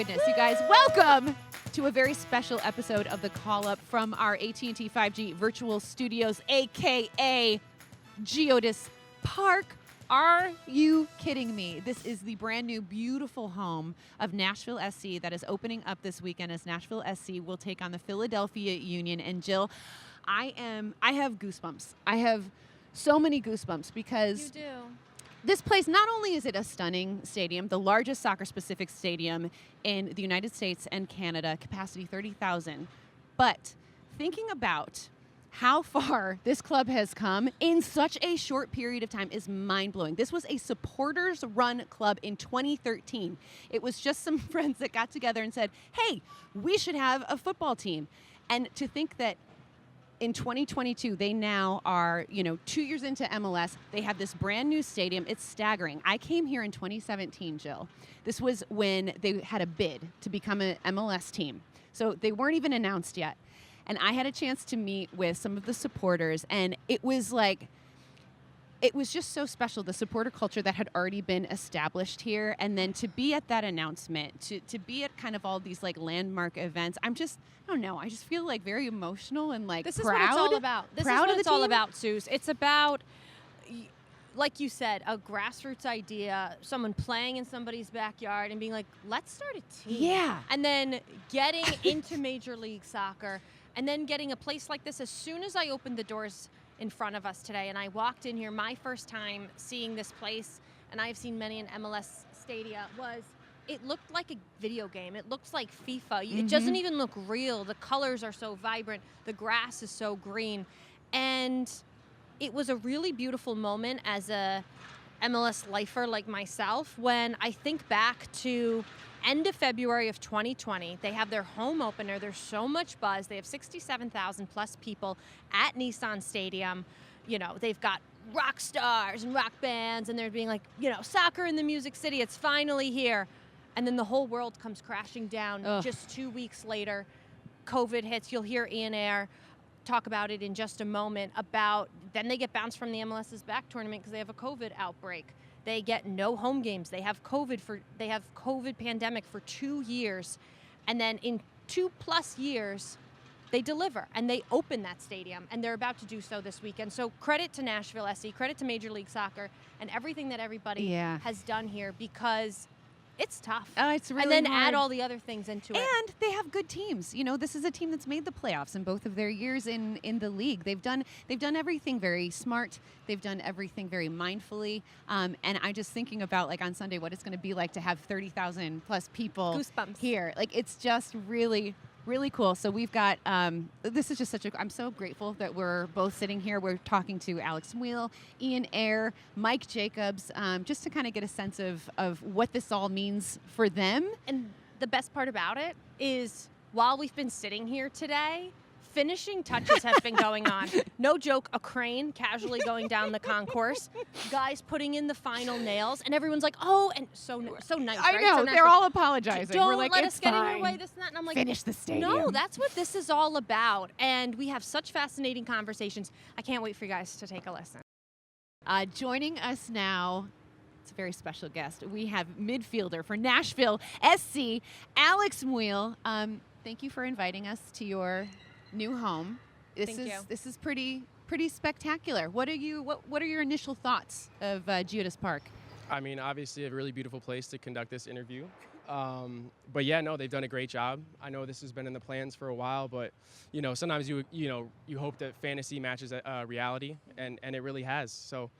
goodness, you guys, welcome to a very special episode of the Call Up from our AT&T 5G virtual studios, aka GEODIS Park. Are you kidding me? This is the brand new, beautiful home of Nashville SC that is opening up this weekend as Nashville SC will take on the Philadelphia Union. And Jill, I have goosebumps. I have so many goosebumps because You do. this place, not only is it a stunning stadium, the largest soccer-specific stadium in the United States and Canada, capacity 30,000, but thinking about how far this club has come in such a short period of time is mind-blowing. This was a supporters-run club in 2013. It was just some friends that got together and said, hey, we should have a football team. And to think that in 2022, they now are, 2 years into MLS. They have this brand new stadium. It's staggering. I came here in 2017, Jill. This was when they had a bid to become an MLS team. So they weren't even announced yet. And I had a chance to meet with some of the supporters, and it was just so special, the supporter culture that had already been established here. And then to be at that announcement, to be at kind of all these landmark events, I don't know, I just feel very emotional and This proud. is what it's all about. This is Proud what of the it's all team. about, Suze. It's about, like you said, a grassroots idea, someone playing in somebody's backyard and being like, let's start a team. Yeah. And then getting into Major League Soccer and then getting a place like this. As soon as I opened the doors in front of us today and I walked in here, my first time seeing this place, and I've seen many in MLS stadia, it looked like a video game. It looks like FIFA. It doesn't even look real. The colors are so vibrant. The grass is so green. And it was a really beautiful moment as a MLS lifer like myself when I think back to end of February of 2020. They have their home opener. There's so much buzz. They have 67,000 plus people at Nissan Stadium. They've got rock stars and rock bands, and they're being like, soccer in the Music City. It's finally here. And then the whole world comes crashing down. Ugh. Just 2 weeks later. COVID hits. You'll hear Ian Ayre talk about it in just a moment. Then they get bounced from the MLS's back tournament because they have a COVID outbreak. They get no home games. They have COVID pandemic for 2 years. And then in 2+ years, they deliver and they open that stadium, and they're about to do so this weekend. So credit to Nashville SC, credit to Major League Soccer and everything that everybody has done here, because it's tough. It's really and then hard. add all the other things into it. And they have good teams. This is a team that's made the playoffs in both of their years in the league. They've done everything very smart. They've done everything very mindfully. And I'm just thinking about on Sunday what it's going to be like to have 30,000 plus people Goosebumps. here. It's just really, really cool. So we've got, this is just I'm so grateful that we're both sitting here. We're talking to Alex Muyl, Ian Ayre, Mike Jacobs, just to kind of get a sense of what this all means for them. And the best part about it is, while we've been sitting here today, finishing touches have been going on. No joke, a crane casually going down the concourse, guys putting in the final nails, and everyone's like, oh, and so nice, I right? know, So nice. they're all apologizing. Don't We're like, let it's us get in fine. your way, this and that. And I'm like, Finish the stadium. no, that's what this is all about. And we have such fascinating conversations. I can't wait for you guys to take a listen. Joining us now, it's a very special guest. We have midfielder for Nashville SC, Alex Muyl. Thank you for inviting us to your new home. Thank you. This is pretty spectacular. What are your initial thoughts of GEODIS Park? I mean, obviously a really beautiful place to conduct this interview. But yeah, no, they've done a great job. I know this has been in the plans for a while, but sometimes you hope that fantasy matches reality, and it really has. So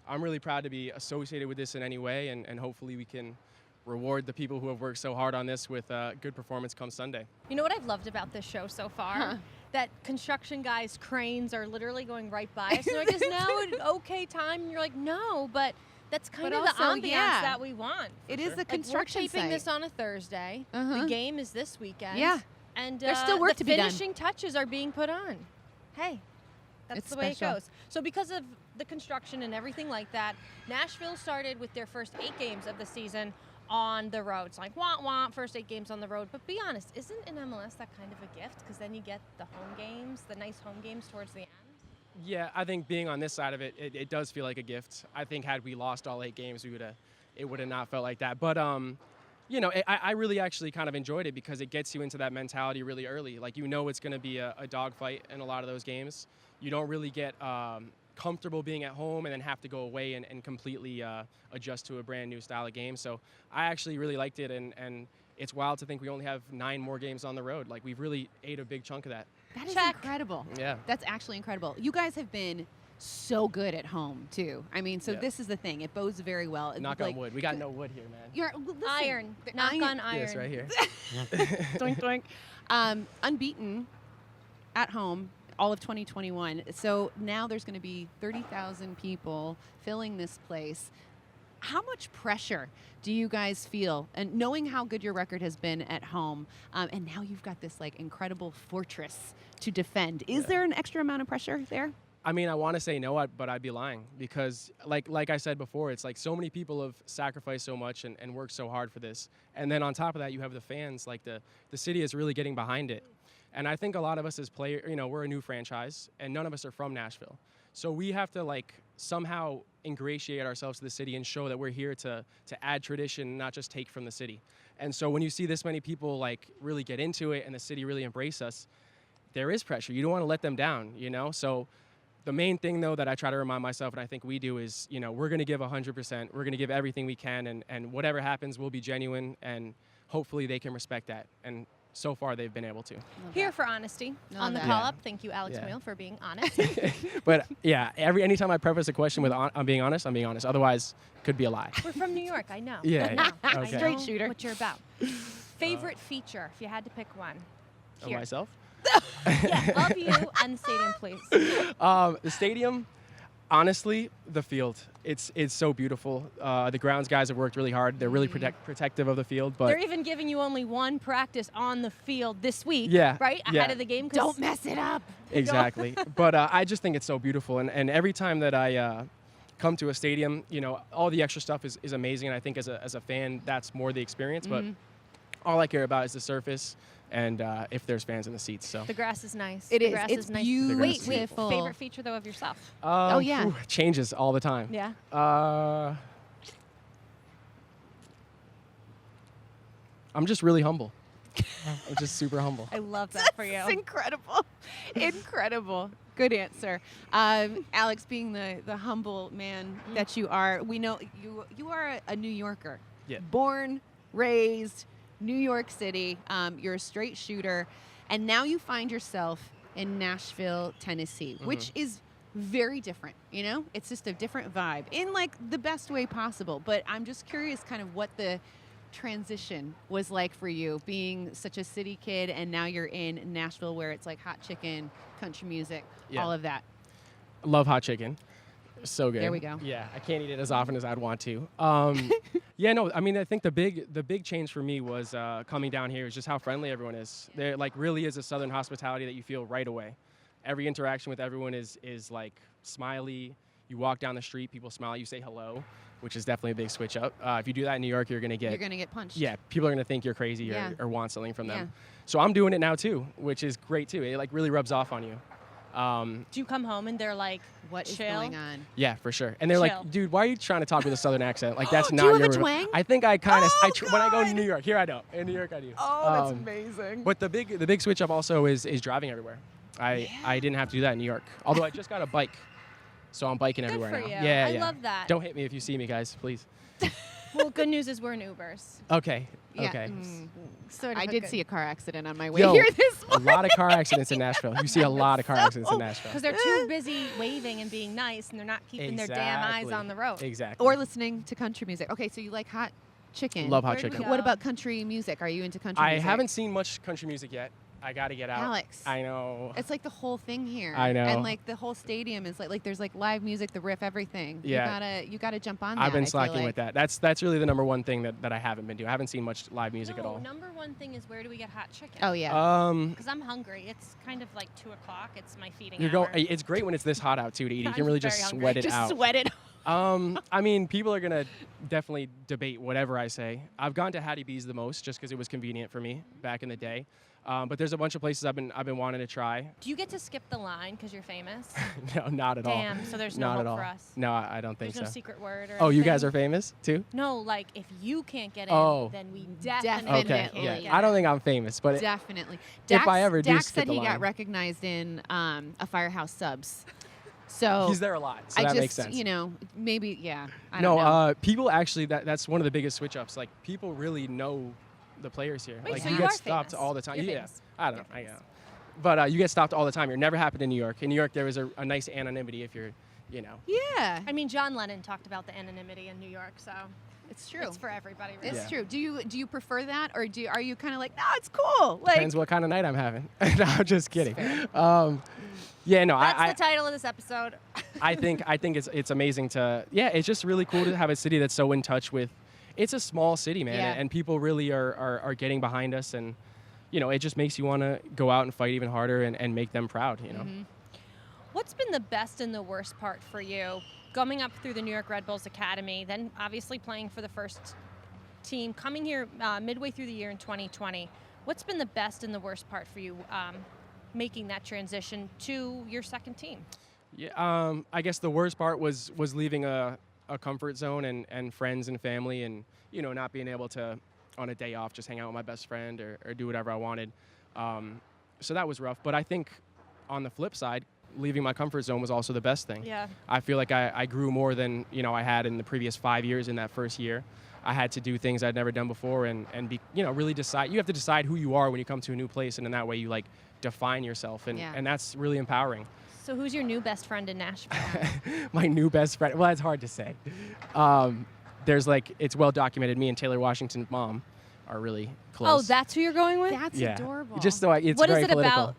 I'm really proud to be associated with this in any way, and hopefully we can reward the people who have worked so hard on this with good performance come Sunday. You know what I've loved about this show so far? Huh. That construction guys' cranes are literally going right by us. They're like, is now an okay time? And you're like, no, but that's kind of the also, ambiance yeah. that we want. It is the Like, construction we're taping site. this on a Thursday. Uh-huh. The game is this weekend. Yeah. And There's still work the to be done. finishing touches are being put on. Hey, that's It's the way special. it goes. So because of the construction and everything like that, Nashville started with their first 8 games of the season on the road. It's like, first 8 games on the road. But be honest, isn't in MLS that kind of a gift? Because then you get the home games, the nice home games towards the end. Yeah, I think being on this side of it, it does feel like a gift. I think had we lost all 8 games, it would have not felt like that. But you know, I really actually kind of enjoyed it because it gets you into that mentality really early. Like, you know, it's going to be a dogfight in a lot of those games. You don't really get comfortable being at home and then have to go away and completely adjust to a brand new style of game. So I actually really liked it, and it's wild to think we only have 9 more games on the road. Like, we've really ate a big chunk of that. That is Check. incredible. Yeah. That's actually incredible. You guys have been so good at home too. I mean, so Yeah. this is the thing. It bodes very well. Knock on wood. We got no wood here, man. You're listen, Iron. the Knock on iron. Yes, right here. doink doink. Unbeaten at home all of 2021. So now there's going to be 30,000 people filling this place. How much pressure do you guys feel, and knowing how good your record has been at home, and now you've got this like incredible fortress to defend? Is there an extra amount of pressure there? I mean, I want to say no, but I'd be lying because, like I said before, it's like so many people have sacrificed so much and worked so hard for this. And then on top of that, you have the fans. Like, the city is really getting behind it. And I think a lot of us as players, you know, we're a new franchise, and none of us are from Nashville. So we have to, like, somehow ingratiate ourselves to the city and show that we're here to add tradition, not just take from the city. And so when you see this many people, like, really get into it and the city really embrace us, there is pressure. You don't want to let them down, you know? So the main thing, though, that I try to remind myself, and I think we do, is, you know, we're going to give 100%. We're going to give everything we can, and whatever happens, we'll be genuine, and hopefully they can respect that. And so far, they've been able to. Here for honesty on the that. call Yeah. up. Thank you, Alex Yeah. Muyl, for being honest. But yeah, anytime I preface a question with I'm being honest, I'm being honest. Otherwise, could be a lie. We're from New York. I know. Yeah, I know. yeah. I Okay. know Straight shooter. what you're about. Favorite feature, if you had to pick one. Of Here. myself. Yeah, of you and the stadium, please. The stadium, honestly, the field. It's so beautiful. The grounds guys have worked really hard. They're really protective of the field. But They're even giving you only one practice on the field this week, Yeah, right? yeah. Ahead of the game. 'Cause Don't mess it up. exactly. But I just think it's so beautiful. And every time that I come to a stadium, you know, all the extra stuff is amazing. And I think as a fan, that's more the experience. But all I care about is the surface and if there's fans in the seats. So The grass is nice. It the is. Grass It's is nice. beautiful. Wait, favorite feature, though, of yourself? Oh, yeah. It changes all the time. Yeah. I'm just really humble. I'm just super humble. I love that for you. It's incredible. Incredible. Good answer. Alex, being the humble man that you are, we know you are a New Yorker. Yeah. Born, raised, New York City. You're a straight shooter. And now you find yourself in Nashville, Tennessee, which is very different, you know? It's just a different vibe in, like, the best way possible. But I'm just curious kind of what the transition was like for you, being such a city kid, and now you're in Nashville where it's like hot chicken, country music, Yeah. all of that. Love hot chicken. So good. There we go. Yeah, I can't eat it as often as I'd want to. Yeah, no, I mean, I think the big change for me was coming down here is just how friendly everyone is. There, like, really is a Southern hospitality that you feel right away. Every interaction with everyone is like smiley. You walk down the street, people smile, you say hello, which is definitely a big switch up. If you do that in New York, you're gonna get punched. yeah, people are gonna think you're crazy Yeah. or want something from them. Yeah. So I'm doing it now too, which is great too. It like really rubs off on you. Do you come home and they're like, What is chill? going on? Yeah, for sure. And they're Chill. like, dude, why are you trying to talk with a Southern accent? Like, that's Do not you have your. a twang? I think I kind of. Oh, when I go to God. New York, here I don't. In New York, I do. Oh, that's Um, amazing. But the big switch up also is driving everywhere. I didn't have to do that in New York. Although I just got a bike, so I'm biking Good everywhere for now. you. Yeah, I yeah. love that. Don't hit me if you see me, guys, please. Well, good news is we're in Ubers. Okay. Yeah, Okay. Sort of I a did good- see a car accident on my way Yo, here this a morning. lot of car accidents in Nashville. You see a lot of car accidents in Nashville. Because they're too busy waving and being nice, and they're not keeping their damn eyes Exactly. on the road. Exactly. Or listening to country music. Okay, so you like hot chicken. Love hot Where'd we chicken. go? What about country music? Are you into country I music? haven't seen much country music yet. I got to get out. Alex. I know. It's like the whole thing here. I know. And like the whole stadium is like there's like live music, the riff, everything. Yeah. You gotta jump on that. I've I been feel slacking like. with that. That's really the number one thing that I haven't been doing. I haven't seen much live music at No, all. number one thing is where do we get hot chicken? Oh yeah. Because I'm hungry. It's kind of like 2 o'clock. It's my feeding You're hour. going. It's great when it's this hot out too to eat. You I'm can really very just hungry. sweat it Just out. sweat it. I mean, people are gonna definitely debate whatever I say. I've gone to Hattie B's the most just because it was convenient for me back in the day. But there's a bunch of places I've been wanting to try. Do you get to skip the line because you're famous? No, not at all. Damn, so there's no Not at hope all. for us. No, I don't think There's no so. secret word or Oh, you anything? guys are famous too? No, like if you can't get in, Oh. then we definitely Definitely. Okay, can't yeah. get I don't in. think I'm famous, but Definitely. if I ever do Dax skip said the he line. got recognized in a Firehouse Subs. So he's there a lot, so I that just, makes sense. you know, maybe, yeah. I No, don't know. people actually, that's one of the biggest switch ups. Like, people really know the players here. Wait, like, so you you get are stopped famous. all the time. You're Yeah, famous. I don't know. You're I know. famous. But you get stopped all the time. It never happened in New York. In New York, there was a nice anonymity if you're, you know. Yeah, I mean, John Lennon talked about the anonymity in New York, so it's true. it's for everybody. Really. It's Yeah. true. Do you prefer that, or are you kind of like, no, it's cool? Like, Depends what kind of night I'm having. No, I'm just kidding. Yeah, no, That's the title of this episode. I think it's amazing to, yeah, it's just really cool to have a city that's so in touch with, it's a small city, man, Yeah. and people really are getting behind us, and, you know, it just makes you want to go out and fight even harder and make them proud, you know. Mm-hmm. What's been the best and the worst part for you? Coming up through the New York Red Bulls Academy, then obviously playing for the first team, coming here midway through the year in 2020. What's been the best and the worst part for you making that transition to your second team? Yeah, I guess the worst part was leaving a comfort zone and friends and family, and, you know, not being able to, on a day off, just hang out with my best friend or do whatever I wanted. So that was rough. But I think on the flip side, leaving my comfort zone was also the best thing. Yeah. I feel like I grew more than, you know, I had in the previous 5 years in that first year. I had to do things I'd never done before and be, you know, really decide. You have to decide who you are when you come to a new place, and in that way you, like, define yourself, and, Yeah. and that's really empowering. So who's your new best friend in Nashville? My new best friend, well, it's hard to say. There's, like, it's well documented, me and Taylor Washington's mom are really close. Oh, that's who you're going with? That's yeah. adorable. Just so it's What is very it political. about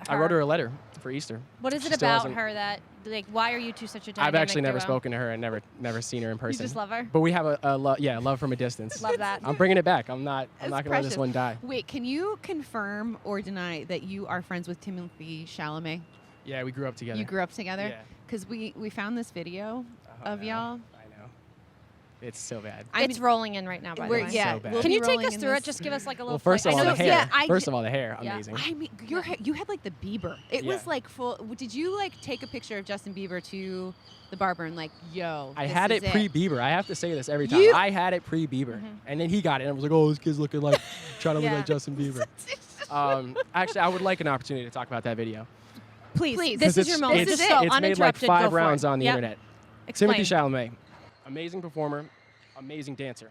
I wrote her a letter for Easter. What is She it still about hasn't- her that, like, why are you two such a dynamic I've actually never duo? spoken to her and never seen her in You person. just love her? But we have a love from a distance. Love that. I'm bringing it back. I'm not That's gonna let this precious. one die. Wait, can you confirm or deny that you are friends with Timothee Chalamet? Yeah, we grew up together. You grew up together? Yeah. Because we found this video of no. y'all. I know. It's so bad. It's rolling in right now, by the We're- way. yeah, So bad. we'll Can be you take rolling us in through it? this. Just give us like a little. Well, first of flick. all, I the know- hair. yeah, I First ju- of all, the hair. Yeah. Amazing. I mean, you had like the Bieber. It was Yeah. like full. Did you like take a picture of Justin Bieber to the barber and like, yo? I this had is it pre-Bieber. I have to say this every time. You- I had it pre-Bieber, and then he got it, and I was like, "Oh, this kid's looking like trying to look Yeah. like Justin Bieber." Actually, I would like an opportunity to talk about that video. Please, Please. this 'Cause is your moment. this It's, is Just it. so it's made like uninterrupted. 5 go for rounds it. on the Yep. internet. Explain. Timothee Chalamet, amazing performer, amazing dancer.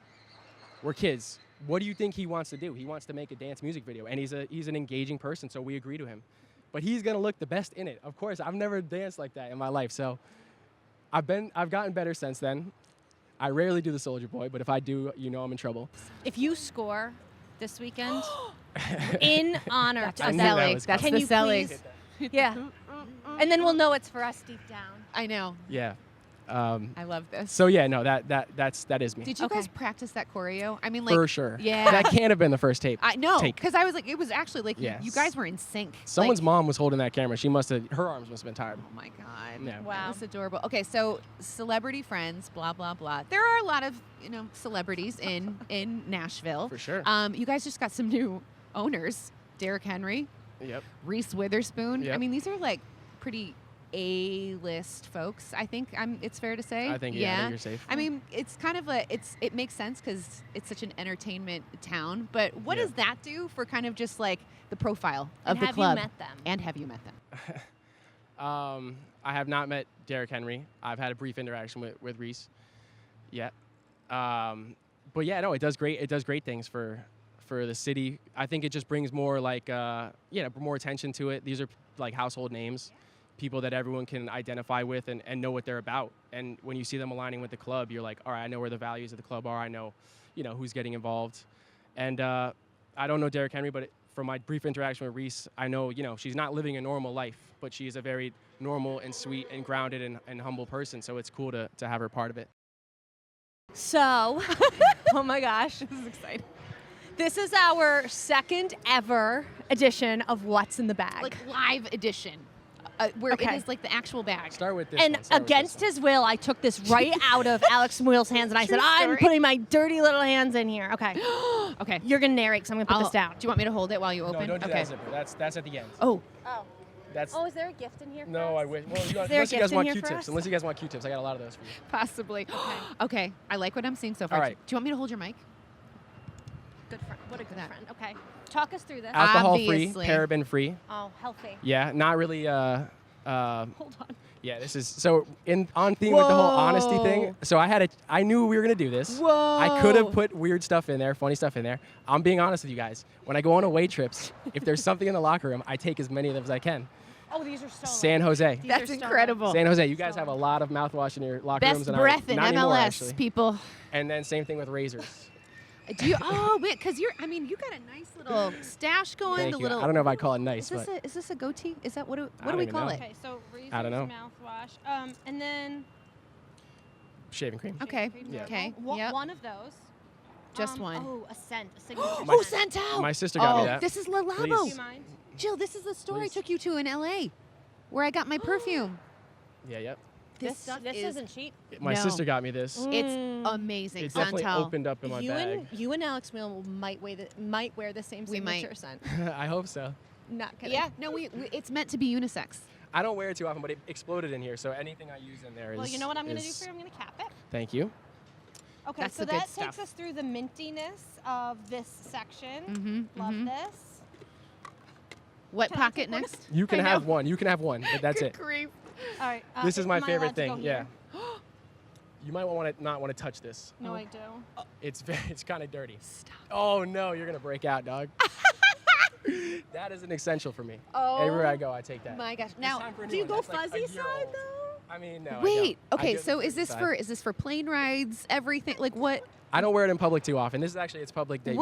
We're kids. What do you think he wants to do? He wants to make a dance music video, and he's an engaging person, so we agree to him. But he's gonna look the best in it. Of course, I've never danced like that in my life, so I've gotten better since then. I rarely do the Soulja Boy, but if I do, you know I'm in trouble. If you score this weekend, in honor That's of I the knew that Selig. was That's Can the you Selig. please? Yeah. And then we'll know it's for us deep down. I know. Yeah. I love this. So yeah, no, that is me. Did you Okay. guys practice that choreo? I mean, like, For sure. Yeah. That can't have been the first tape. I know, take. because I was like, it was actually like you Yes. guys were in sync. Someone's like, mom was holding that camera. Her arms must have been tired. Oh my god. Yeah. Wow. That's adorable. Okay, so celebrity friends, blah blah blah. There are a lot of celebrities in Nashville. For sure. You guys just got some new owners. Derrick Henry, Yep. Reese Witherspoon. I Yep. mean, these are like pretty A-list folks. I think it's fair to say. I think you're safe. I mean, it's kind of it makes sense because it's such an entertainment town. But what Yeah. does that do for kind of just like the profile of And the have club? you met them? And have you met them? I have not met Derrick Henry. I've had a brief interaction with Reese. Yet. But yeah, no, it does great things for the city. I think it just brings more like more attention to it. These are like household names, people that everyone can identify with and know what they're about. And when you see them aligning with the club, you're like, all right, I know where the values of the club are. I know, who's getting involved. And I don't know Derrick Henry, but from my brief interaction with Reese, I know, she's not living a normal life, but she is a very normal and sweet and grounded and humble person. So it's cool to have her part of it. So, oh my gosh, this is exciting. This is our second ever edition of What's in the Bag. Like live edition, where Okay. it is like the actual bag. Start with this And one. Start with this against one. his will, I took this right out of Alex Muyl's hands and I said, True I'm story. putting my dirty little hands in here. Okay. Okay. You're going to narrate, so I'm going to put this down. Do you want me to hold it while you open? No, don't do okay. that zipper. That's at the end. Oh. Oh. That's. Oh, is there a gift in here? No, I wish. Well, there unless a you guys gift want in here for Q-tips. us? Unless you guys want Q-tips, I got a lot of those for you. Possibly. Okay. I like what I'm seeing so far. All right. Do you want me to hold your mic? Good friend. What a good that. friend. Okay. Talk us through this. Alcohol-free, Obviously. paraben-free. Oh, healthy. Yeah, not really. Hold on. Yeah, this is so on theme with the whole honesty Whoa. thing. So I knew we were gonna do this. Whoa. I could have put weird stuff in there, funny stuff in there. I'm being honest with you guys. When I go on away trips, if there's something in the locker room, I take as many of them as I can. Oh, these are so San Jose. These That's are stolen. incredible. San Jose, you guys have a lot of mouthwash in your locker rooms. Best And breath in not anymore, MLS, actually. people. And then same thing with razors. Do you? Oh, wait, because you got a nice little stash going. Thank the you. Little. I don't know if I'd call it nice, Is but this a goatee? Is that what do don't we even call know. it? Okay, so razors, I don't know. mouthwash, and then shaving cream. Okay. Yeah. Okay. One, Yep. one of those. Just one. Oh, a scent, a signature Oh, scent. Santal. My sister got me that. This is La Do Labo. you mind? Jill, this is the store Please. I took you to in LA, where I got my perfume. Yeah, yep. This stuff isn't cheap. My No. sister got me this. It's amazing. It definitely Santal. opened up in my bag. You and Alex Muyl might wear the same We might. signature scent. I hope so. Not kidding. Yeah. No, it's meant to be unisex. I don't wear it too often, but it exploded in here, so anything I use in there is. Well, you know what I'm going to do is- for you? I'm going to cap it. Thank you. Okay, That's so the good that stuff. takes us through the mintiness of this section. Mm-hmm. Love this. What Can I pocket take one? next? You can I have know. one. You can have one, but that's it. Grief. All right. This is my am I favorite allowed to go thing. Yeah. here? You might want to not want to touch this. No, I do. It's it's kind of dirty. Stop. Oh no, you're gonna break out, dog. That is an essential for me. Oh. Everywhere I go, I take that. My gosh. It's Now, time for a Do new you one. go That's like a fuzzy year side old. though? I mean, no. I wait. don't. I Okay. do So the is this fuzzy side. for plane rides? Everything? Like what? I don't wear it in public too often. This is actually its public debut.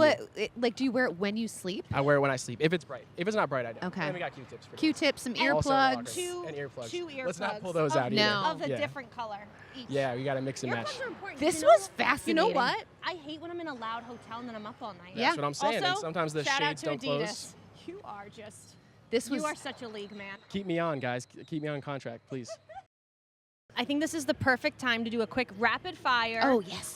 Like, do you wear it when you sleep? I wear it when I sleep. If it's bright. If it's not bright, I don't. Okay. And then we got Q-tips for Q-tips, some Also earplugs. water. Two- and earplugs. two Let's not earplugs pull those of- out either. No. Of a Yeah. different color each. Yeah, we got to mix and match. Earplugs are important. This You know- was You fascinating. know what? I hate when I'm in a loud hotel and then I'm up all night. Yeah. That's what I'm saying. and Also, sometimes the shout out shades to don't Adidas. close. You are just. This was. You are such a league man. Keep me on, guys. Keep me on contract, please. I think this is the perfect time to do a quick rapid fire. Oh yes.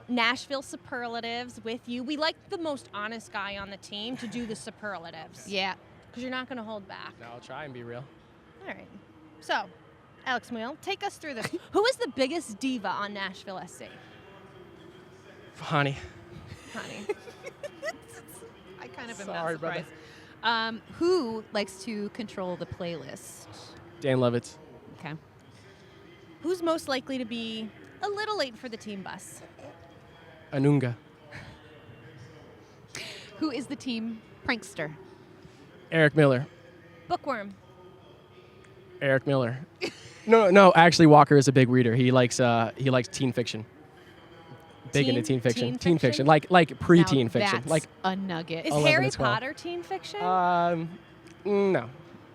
Nashville Superlatives with you. We like the most honest guy on the team to do the superlatives. Yeah. Because you're not going to hold back. No, I'll try and be real. All right. So, Alex Muyl, take us through this. Who is the biggest diva on Nashville SC? Honey. Honey. I kind of am Sorry, not brother. surprised. Who likes to control the playlist? Dan Lovitz. Okay. Who's most likely to be a little late for the team bus? Anunga. Who is the team prankster? Eric Miller. Bookworm. Eric Miller. No. Actually, Walker is a big reader. He likes teen fiction. Big into teen fiction. Teen fiction? Like pre-teen Now fiction. that's Like a nugget. Is 11 Harry and 12. Potter teen fiction? no. No.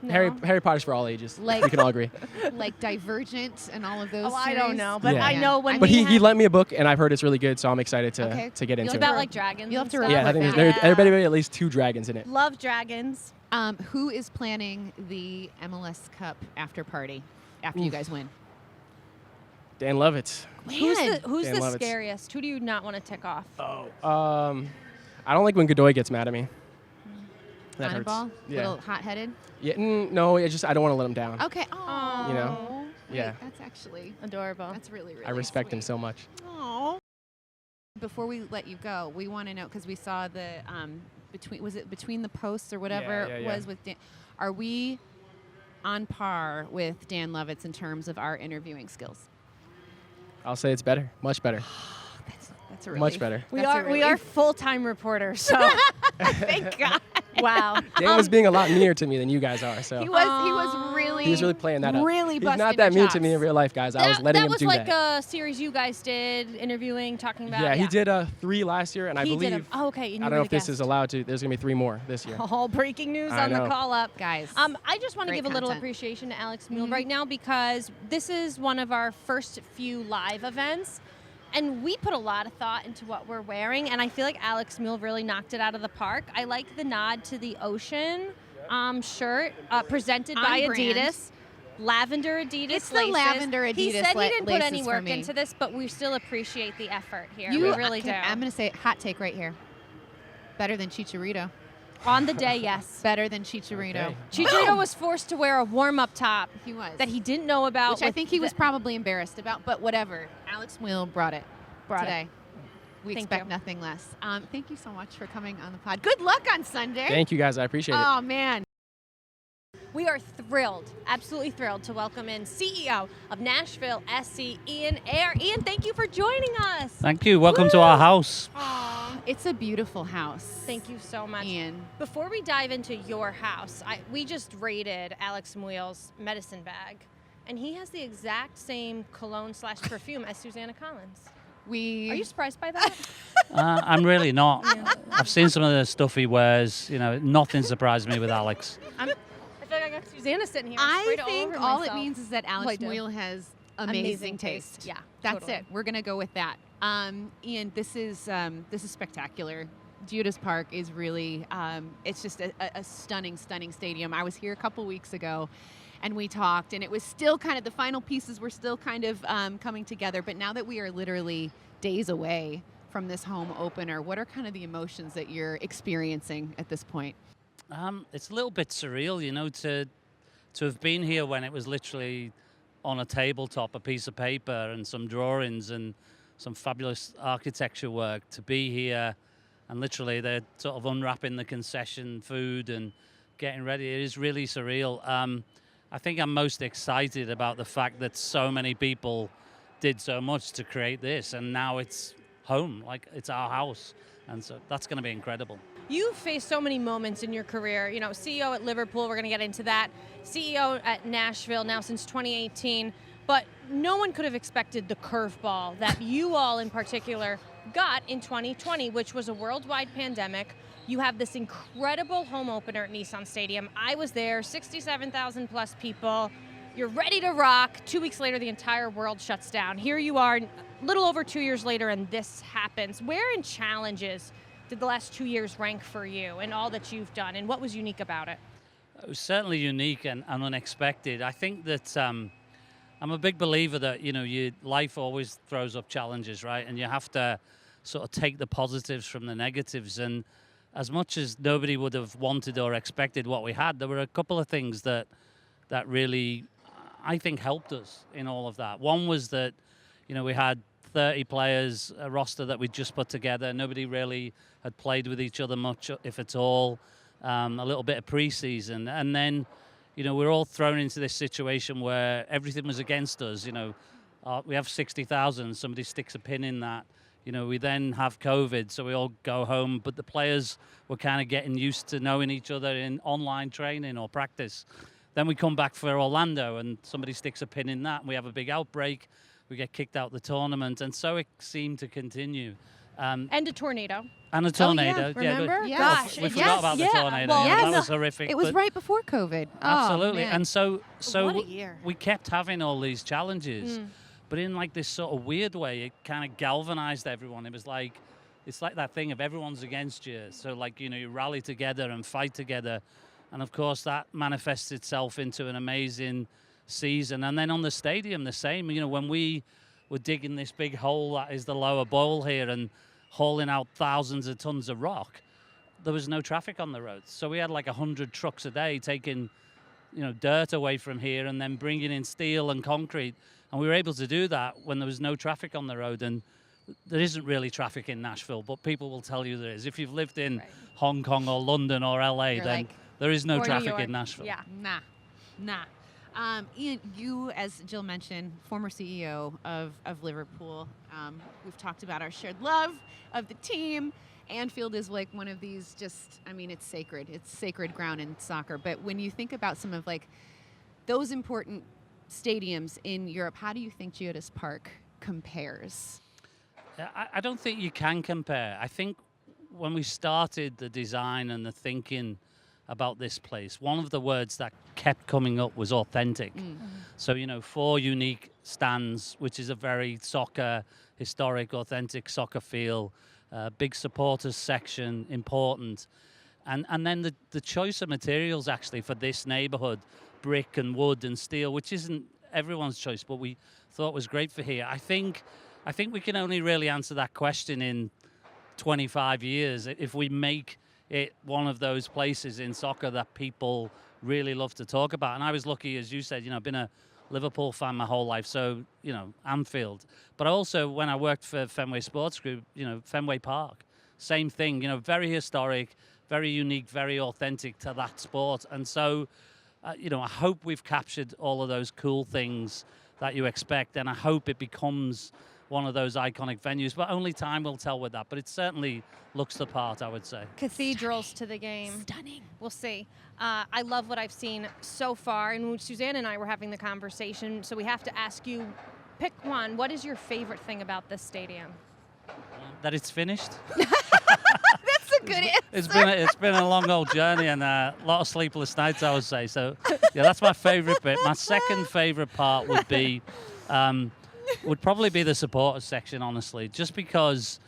Harry Potter's for all ages. Like- we can all agree. like Divergent and all of those. Oh, I don't series? know, but Yeah. I know when But we he had- lent me a book, and I've heard it's really good, so I'm excited to Okay. get into It's it. about like dragons. You'll have and to stuff. Yeah, I think Yeah. everybody at least 2 dragons in it. Love dragons. Who is planning the MLS Cup after party after you guys win? Dan Lovitz. Who's Man. the Dan Lovitz. scariest? Who do you not want to tick off? I don't like when Godoy gets mad at me. That hurts. Ball? Yeah. Little hot-headed? Yeah. No, I don't want to let him down. Okay. Oh. You know? Wait, Yeah. That's actually, Adorable. that's really, really I respect him sweet. so much. Aw. Before we let you go, we want to know, because we saw the between the posts or whatever Yeah, it yeah. was with Dan. Are we on par with Dan Lovitz in terms of our interviewing skills? I'll say it's better. Much better. That's a relief. Much better. We That's a are relief. full-time reporters, so Thank God. wow. Dan was being a lot meaner to me than you guys are, so He was really. he was really playing that up. Really He's busting not that your mean to me in chops. real life, guys. I was letting that him was do like that. a series you guys did, interviewing, talking about. Yeah, he did 3 last year, and I He believe. did 'em. Oh, okay. And I you don't were know the if this guest. is allowed to. There's gonna be 3 more this year. All breaking news I on the know. call up. Guys. I just want to Great give a little content. appreciation to Alex Muyl right now because this is one of our first few live events. And we put a lot of thought into what we're wearing, and I feel like Alex Muyl really knocked it out of the park. I like the nod to the ocean shirt presented On by brand. Adidas. Lavender Adidas It's the laces. lavender He Adidas said he didn't put laces any for work me. into this, but we still appreciate the effort here. You we really do. I'm going to say hot take right here. Better than Chicharito. On the day, yes. Better than Chicharito. Okay. Chicharito was forced to wear a warm-up top He was. that he didn't know about. Which I think he was probably embarrassed about, but whatever. Alex Muyl brought it today. We Thank expect you. nothing less. Thank you so much for coming on the pod. Good luck on Sunday. Thank you guys. I appreciate it. Oh, man. We are thrilled, absolutely thrilled to welcome in CEO of Nashville SC, Ian Ayre. Ian, thank you for joining us. Thank you. Welcome to our house. It's a beautiful house. Thank you so much. Ian. Before we dive into your house, we just raided Alex Muyl's medicine bag, and he has the exact same cologne/perfume as Susanna Collins. Are you surprised by that? I'm really not. I've seen some of the stuff he wears. You know, nothing surprised me with Alex. I feel like I got Susanna sitting here. I sprayed think over all myself. it means is that Alex Well, I do. Muyl has amazing taste. Yeah, That's totally. it. We're gonna go with that. Ian, this is spectacular. GEODIS Park is really it's just a stunning stadium. I was here a couple weeks ago, and we talked, and it was still kind of the final pieces were still kind of coming together. But now that we are literally days away from this home opener, what are kind of the emotions that you're experiencing at this point? It's a little bit surreal, you know, to have been here when it was literally on a tabletop, a piece of paper and some drawings and some fabulous architecture work, to be here and literally they're sort of unwrapping the concession food and getting ready. It is really surreal. I think I'm most excited about the fact that so many people did so much to create this, and now it's home, like it's our house. And so that's going to be incredible. You've faced so many moments in your career. You know, CEO at Liverpool, we're going to get into that. CEO at Nashville now since 2018. But no one could have expected the curveball that you all in particular got in 2020, which was a worldwide pandemic. You have this incredible home opener at Nissan Stadium. I was there, 67,000 plus people. You're ready to rock. 2 weeks later, the entire world shuts down. Here you are, a little over 2 years later, and this happens. Where in challenges did the last 2 years rank for you and all that you've done, and what was unique about it? It was certainly unique and unexpected. I think that I'm a big believer that, you know, life always throws up challenges, right? And you have to sort of take the positives from the negatives. And as much as nobody would have wanted or expected what we had, there were a couple of things that really, I think, helped us in all of that. One was that, you know, we had 30 players, a roster that we just put together. Nobody really had played with each other much, if at all. A little bit of preseason, and then, you know, we're all thrown into this situation where everything was against us. You know, we have 60,000. Somebody sticks a pin in that. You know, we then have COVID, so we all go home. But the players were kind of getting used to knowing each other in online training or practice. Then we come back for Orlando, and somebody sticks a pin in that, and we have a big outbreak. We get kicked out of the tournament, and so it seemed to continue. And a tornado. And a tornado. Remember? Yeah. Gosh. We forgot about the tornado. Well, Yeah, that was horrific. It was but right before COVID. absolutely. Oh, man. And so What a year. we kept having all these challenges, but in like this sort of weird way, it kind of galvanized everyone. It was like, it's like that thing of everyone's against you. So like, you know, you rally together and fight together. And of course that manifests itself into an amazing season. And then on the stadium, the same. You know, when we were digging this big hole that is the lower bowl here and hauling out thousands of tons of rock, there was no traffic on the roads. So we had like 100 trucks a day taking, you know, dirt away from here and then bringing in steel and concrete. And we were able to do that when there was no traffic on the road. And there isn't really traffic in Nashville, but people will tell you there is. If you've lived in Hong Kong or London or LA, You're then like, there is no or New traffic York. in Nashville. Yeah. Nah. Ian, you, as Jill mentioned, former CEO of Liverpool. We've talked about our shared love of the team. Anfield is like one of these it's sacred. It's sacred ground in soccer. But when you think about some of like those important stadiums in Europe, how do you think GEODIS Park compares? I don't think you can compare. I think when we started the design and the thinking about this place, one of the words that kept coming up was authentic. So, you know, 4 unique stands, which is a very soccer, historic, authentic soccer feel, big supporters section, important. And then the choice of materials actually for this neighborhood, brick and wood and steel, which isn't everyone's choice, but we thought was great for here. I think we can only really answer that question in 25 years, if we make it one of those places in soccer that people really love to talk about. And I was lucky, as you said, I've been a Liverpool fan my whole life, so, Anfield. But also, when I worked for Fenway Sports Group, Fenway Park, same thing, very historic, very unique, very authentic to that sport. And so, I hope we've captured all of those cool things that you expect, and I hope it becomes one of those iconic venues, but only time will tell with that. But it certainly looks the part, I would say. Cathedrals to the game. Stunning. We'll see. I love what I've seen so far, and Suzanne and I were having the conversation, so we have to ask you, pick one. What is your favorite thing about this stadium? That it's finished. That's a good answer. It's been a long old journey and a lot of sleepless nights, I would say. So, yeah, that's my favorite bit. My second favorite part would be, would probably be the supporters section, honestly, just because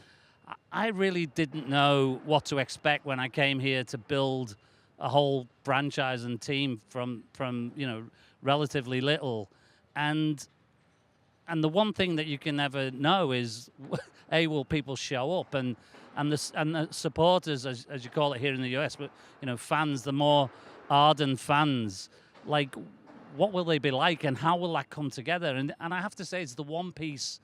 I really didn't know what to expect when I came here to build a whole franchise and team from relatively little, and the one thing that you can never know is, will people show up, and the supporters, as you call it here in the US, but fans, the more ardent fans, like, what will they be like, and how will that come together? And I have to say, it's the one piece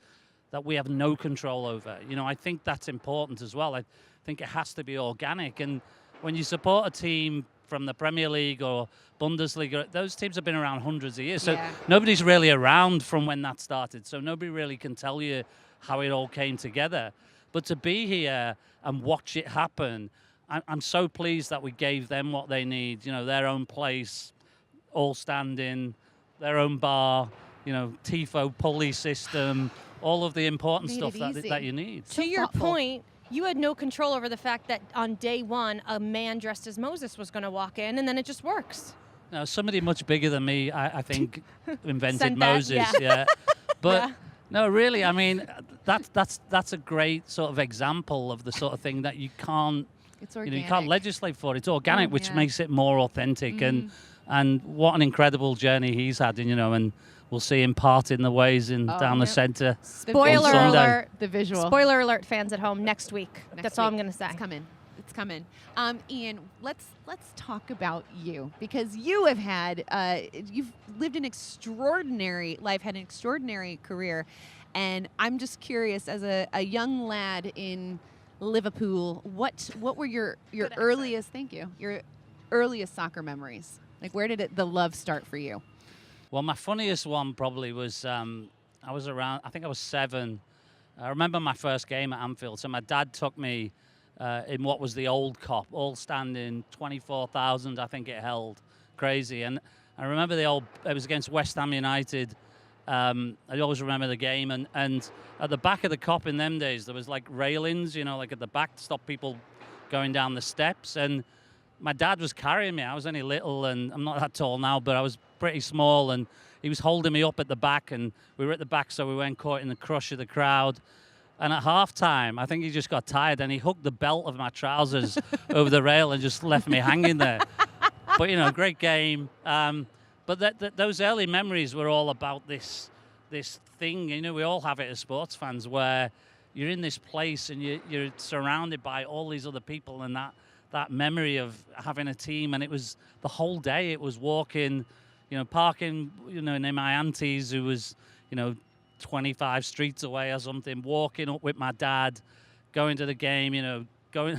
that we have no control over. I think that's important as well. I think it has to be organic. And when you support a team from the Premier League or Bundesliga, those teams have been around hundreds of years. So nobody's really around from when that started. So nobody really can tell you how it all came together. But to be here and watch it happen, I'm so pleased that we gave them what they need, their own place, all standing, their own bar, TIFO pulley system, all of the important stuff that you need. To your point, you had no control over the fact that on day one, a man dressed as Moses was going to walk in, and then it just works. No, somebody much bigger than me, I think, invented Moses. Yeah. But no, really, I mean, that's a great sort of example of the sort of thing that you can't, it's organic. You can't legislate for. It's organic, which makes it more authentic. And what an incredible journey he's had, and we'll see him part in the ways down the centre. Spoiler alert. The visual. Spoiler alert, fans at home, next week. That's all I'm going to say. It's coming. Ian, let's talk about you, because you have had, you've lived an extraordinary life, had an extraordinary career. And I'm just curious, as a young lad in Liverpool, what were your earliest, your earliest soccer memories? Like, where did the love start for you? Well, my funniest one probably was, I think I was 7. I remember my first game at Anfield. So my dad took me in what was the old Cop, all standing, 24,000, I think it held. Crazy. And I remember it was against West Ham United. I always remember the game. And at the back of the Cop in them days, there was like railings, like at the back to stop people going down the steps. And my dad was carrying me. I was only little, and I'm not that tall now, but I was pretty small, and he was holding me up at the back, and we were at the back, so we weren't caught in the crush of the crowd. And at half-time, I think he just got tired, and he hooked the belt of my trousers over the rail and just left me hanging there. But, great game. But those early memories were all about this thing. We all have it as sports fans, where you're in this place, and you're surrounded by all these other people, and that memory of having a team. And it was the whole day. It was walking, parking, near my auntie's, who was, 25 streets away or something, walking up with my dad, going to the game, going,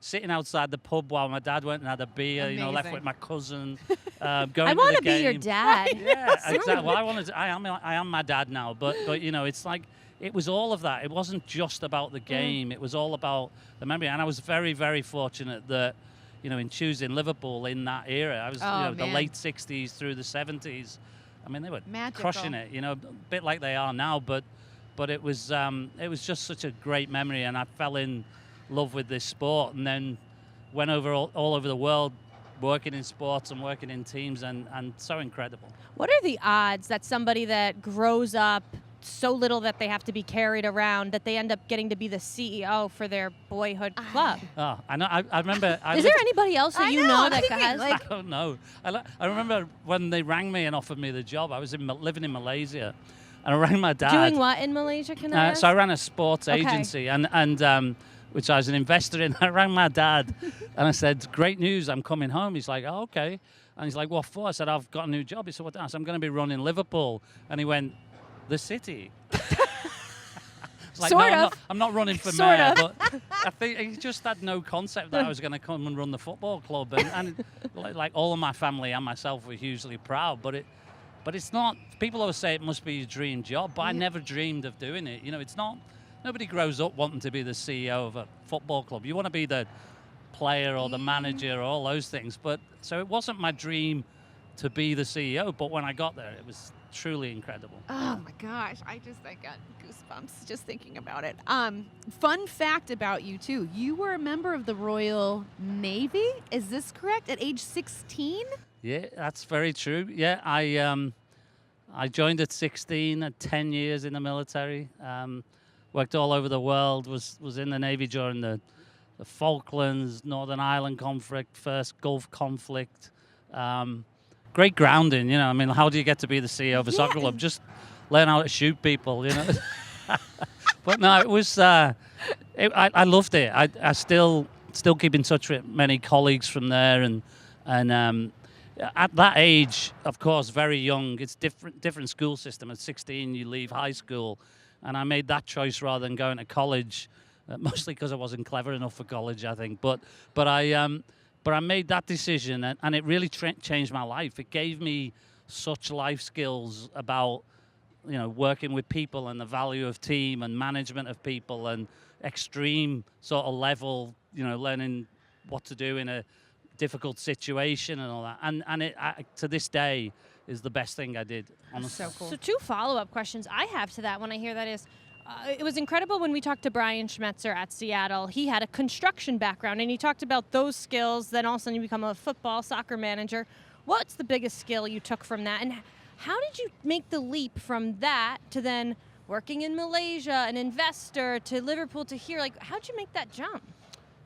sitting outside the pub while my dad went and had a beer, Amazing. Left with my cousin, going I to the game. want to be your dad. Yeah, exactly. Well, I am my dad now, but it's like, it was all of that. It wasn't just about the game. It was all about the memory. And I was very, very fortunate that, in choosing Liverpool in that era. I was, the late 60s through the 70s. I mean, they were crushing it, a bit like they are now. But it was just such a great memory. And I fell in love with this sport, and then went over all over the world, working in sports and working in teams, and so incredible. What are the odds that somebody that grows up so little that they have to be carried around, that they end up getting to be the CEO for their boyhood club? Oh, I know. I remember. Is there anybody else that you know that has? I don't know. I remember when they rang me and offered me the job. I was living in Malaysia, and I rang my dad. Doing what in Malaysia? Can I ask? So I ran a sports agency, and which I was an investor in. I rang my dad and I said, great news, I'm coming home. He's like, oh, okay. And he's like, what for? I said, I've got a new job. He said, what? I said, I'm going to be running Liverpool. And he went, the city. Like, sort no, of. I'm not running for Sort mayor, of. but I think he just had no concept that I was going to come and run the football club. And like all of my family and myself were hugely proud. But it's not. People always say it must be your dream job, but I never dreamed of doing it. You know, it's not. Nobody grows up wanting to be the CEO of a football club. You want to be the player or the manager or all those things. But so it wasn't my dream to be the CEO. But when I got there, it was truly incredible. Oh my gosh, I got goosebumps just thinking about it. Fun fact about you too. You were a member of the Royal Navy. Is this correct? At age 16? Yeah, that's very true. Yeah, I joined at 16, had 10 years in the military. Worked all over the world, was in the Navy during the Falklands, Northern Ireland conflict, first Gulf conflict. Great grounding, you know. I mean, how do you get to be the CEO of a soccer club? Just learn how to shoot people, you know. But no, it was. I loved it. I still keep in touch with many colleagues from there, and at that age, of course, very young. It's different school system. At 16, you leave high school, and I made that choice rather than going to college, mostly because I wasn't clever enough for college, I think. But I made that decision, and it really changed my life. It gave me such life skills about, you know, working with people and the value of team and management of people and extreme sort of level, you know, learning what to do in a difficult situation and all that. And it to this day is the best thing I did. Honestly. So cool. So 2 follow-up questions I have to that when I hear that is, it was incredible when we talked to Brian Schmetzer at Seattle. He had a construction background, and he talked about those skills. Then all of a sudden you become a soccer manager. What's the biggest skill you took from that? And how did you make the leap from that to then working in Malaysia, an investor, to Liverpool, to here? Like, how'd you make that jump?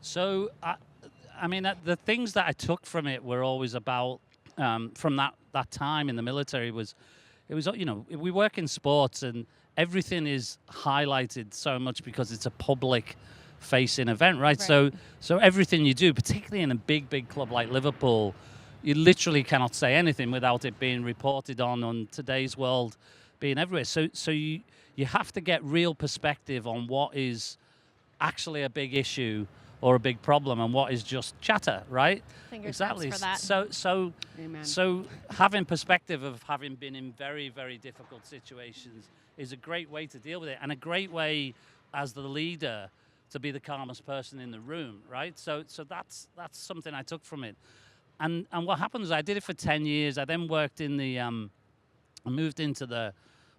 So, I mean, the things that I took from it were always about, from that time in the military it was, you know, we work in sports and everything is highlighted so much because it's a public facing event, right? So everything you do, particularly in a big club like Liverpool, you literally cannot say anything without it being reported on today's world being everywhere. So you have to get real perspective on what is actually a big issue or a big problem and what is just chatter, right? Fingers exactly. For that. So having perspective of having been in very, very difficult situations is a great way to deal with it, and a great way as the leader to be the calmest person in the room, right? So that's something I took from it. And what happens, I did it for 10 years. I then worked in I moved into the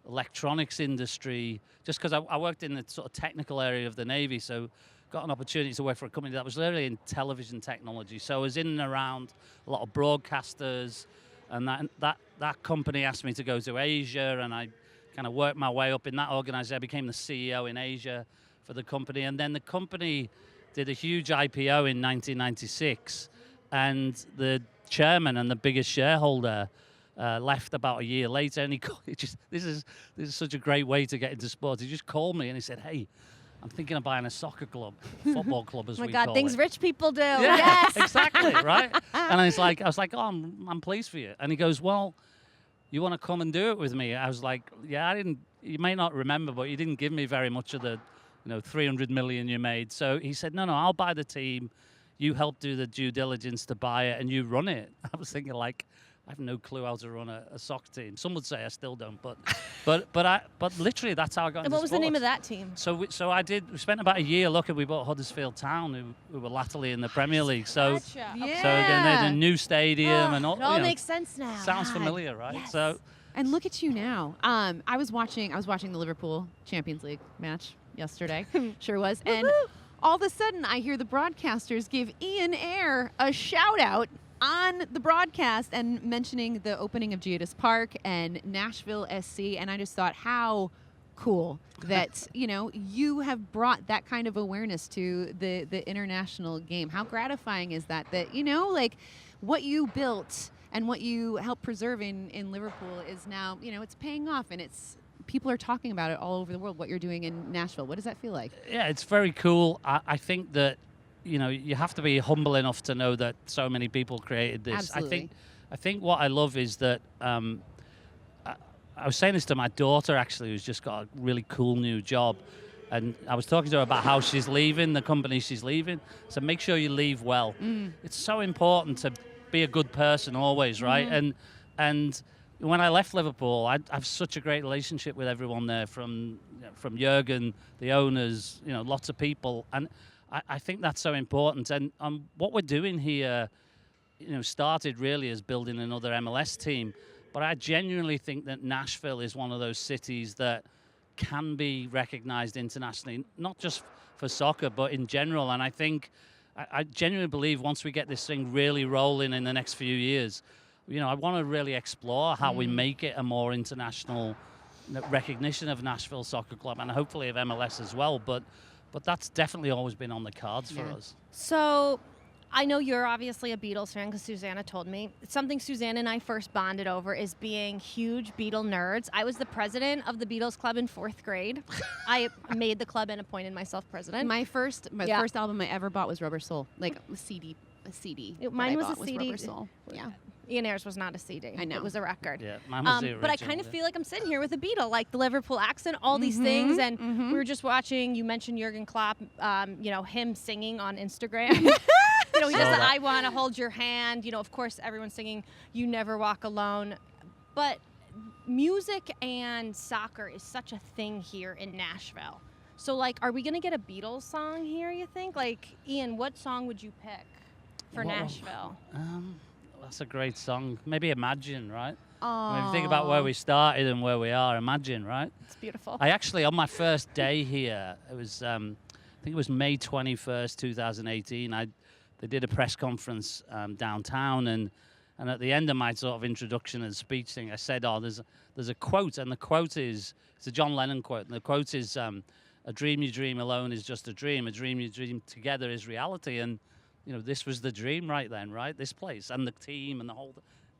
electronics industry just because I worked in the sort of technical area of the Navy, so got an opportunity to work for a company that was literally in television technology. So I was in and around a lot of broadcasters, and that company asked me to go to Asia, and I kind of worked my way up in that organization. I became the CEO in Asia for the company, and then the company did a huge IPO in 1996, and the chairman and the biggest shareholder left about a year later, and this is such a great way to get into sports. He just called me and he said, "Hey, I'm thinking of buying a soccer club, football club as we call it." Oh my God, things rich people do. Yeah, yes. Exactly, right? And I was like, "Oh, I'm pleased for you." And he goes, "Well, you want to come and do it with me?" I was like, "Yeah, you may not remember, but you didn't give me very much of the, 300 million you made." So he said, no, I'll buy the team. You help do the due diligence to buy it and you run it. I was thinking, like, I have no clue how to run a soccer team. Some would say I still don't, but literally that's how I got into And what was the name sports. of that team? So we spent about a year looking. We bought Huddersfield Town, who were latterly in the Premier League. So Gotcha. Yeah. so again, they had a new stadium and all. It all you know, makes sense now. sounds God. familiar, right? Yes. So And look at you now. I was watching the Liverpool Champions League match yesterday. Sure was. And all of a sudden, I hear the broadcasters give Ian Ayre a shout out on the broadcast and mentioning the opening of GEODIS Park and Nashville SC. And I just thought, how cool that you have brought that kind of awareness to the international game. How gratifying is that like what you built and what you helped preserve in Liverpool is now, it's paying off, and it's people are talking about it all over the world, what you're doing in Nashville. What does that feel like? Yeah, it's very cool. I think that, you have to be humble enough to know that so many people created this. Absolutely. I think what I love is that I was saying this to my daughter, actually, who's just got a really cool new job. And I was talking to her about how she's leaving, the company she's leaving. So make sure you leave well. It's so important to be a good person always, right? And when I left Liverpool, I have such a great relationship with everyone there, from Jurgen, the owners, lots of people. And I think that's so important. And what we're doing here, started really as building another MLS team. But I genuinely think that Nashville is one of those cities that can be recognized internationally, not just for soccer, but in general. And I think, I genuinely believe once we get this thing really rolling in the next few years, I want to really explore how we make it a more international recognition of Nashville Soccer Club, and hopefully of MLS as well. But that's definitely always been on the cards for us. So I know you're obviously a Beatles fan because Susanna told me. Something Susanna and I first bonded over is being huge Beatle nerds. I was the president of the Beatles Club in 4th grade. I made the club and appointed myself president. My first album I ever bought was Rubber Soul, like a CD. Mine was a CD. Rubber Soul. Yeah. Ian Ayre's was not a CD. I know. It was a record. Yeah, mine was the original. But I kind of feel like I'm sitting here with a Beatle, like the Liverpool accent, all these things. And we were just watching, you mentioned Jurgen Klopp, him singing on Instagram. He does the I Want to Hold Your Hand. Of course, everyone's singing You Never Walk Alone. But music and soccer is such a thing here in Nashville. So, are we going to get a Beatles song here, you think? Ian, what song would you pick for Nashville? That's a great song. Maybe Imagine, right? Oh. If you think about where we started and where we are, Imagine, right? It's beautiful. I actually, on my first day here, it was, I think it was May 21st, 2018, they did a press conference downtown, and at the end of my sort of introduction and speech thing, I said, there's a quote, and the quote is, it's a John Lennon quote, and the quote is, a dream you dream alone is just a dream you dream together is reality. And this was the dream right then, right? This place and the team and the whole,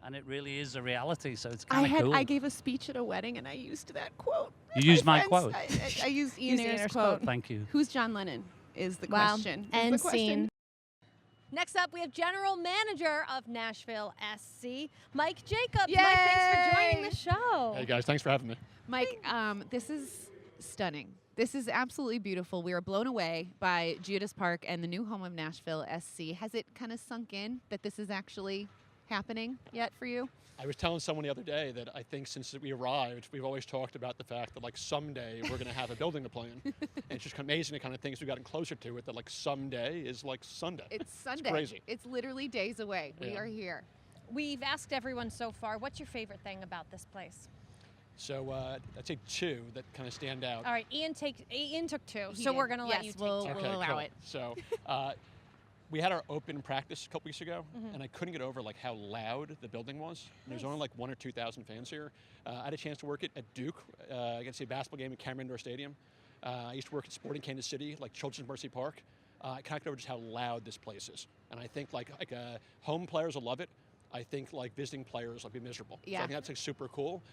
and it really is a reality. So it's kind of cool. I gave a speech at a wedding and I used that quote. You used my quote. I used Ian Ayre's quote. Thank you. Who's John Lennon? Is the question. End scene. Next up, we have General Manager of Nashville SC, Mike Jacobs. Yay! Mike, thanks for joining the show. Hey guys, thanks for having me. Mike, this is stunning. This is absolutely beautiful. We are blown away by GEODIS Park and the new home of Nashville SC. Has it kind of sunk in that this is actually happening yet for you? I was telling someone the other day that I think since we arrived, we've always talked about the fact that someday we're going to have a building to play in. And it's just amazing the kind of things we've gotten closer to it, that someday is Sunday. It's Sunday. It's crazy. It's literally days away. We Yeah. are here. We've asked everyone so far, what's your favorite thing about this place? So I'd say 2 that kind of stand out. All right, Ian took 2, He so did. we're going to let you Yes, take we'll 2. Okay, allow cool. it. So we had our open practice a couple weeks ago, and I couldn't get over how loud the building was. And there's only 1,000 or 2,000 fans here. I had a chance to work at Duke against a basketball game at Cameron Indoor Stadium. I used to work at Sporting Kansas City, Children's Mercy Park. I can't get over just how loud this place is. And I think home players will love it. I think visiting players will be miserable. Yeah. So I think that's super cool.